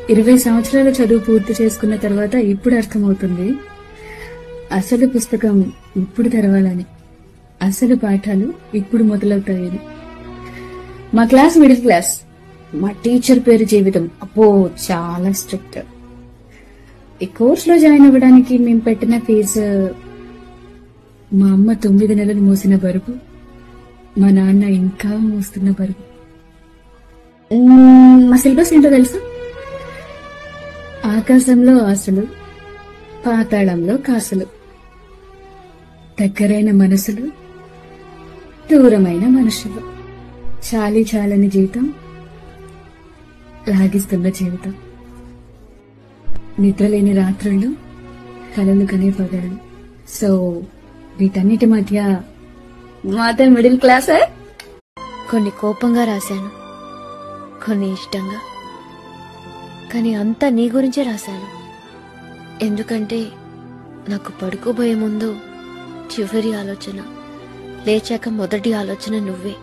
20 సంవత్సరాల చదువు పూర్తి చేసుకున్న తర్వాత ఇప్పుడు అర్థమవుతుంది అసలు పుస్తకం ఇప్పుడు తెరవాలని, అసలు పాఠాలు ఇప్పుడు మొదలవుతాయని. మా క్లాస్ మిడిల్ క్లాస్. మా టీచర్ పేరు జీవితం. అబ్బో చాలా స్ట్రిక్ట్. ఈ కోర్సులో జాయిన్ అవ్వడానికి మేము పెట్టిన ఫీజు మా అమ్మ 9 నెలలు మోసిన బరువు, మా నాన్న ఇంకా మోస్తున్న బరువు. మా సిలబస్ ఏంటో తెలుసా? ఆకాశంలో ఆశలు, పాతాళంలో కాసులు, దగ్గరైన మనసులు, దూరమైన మనుషులు, చాలి చాలని జీవితం, లాగిస్తున్న జీవితం, నిద్రలేని రాత్రులు, కలలు కనే పగళ్ళు. సో వీటన్నిటి మధ్య మాత్రం మిడిల్ క్లాసే. కొన్ని కోపంగా రాశాను, కొన్ని ఇష్టంగా, కానీ అంతా నీ గురించే రాశాను. ఎందుకంటే నాకు పడుకోబోయే ముందు చివరి ఆలోచన, లేచాక మొదటి ఆలోచన నువ్వే.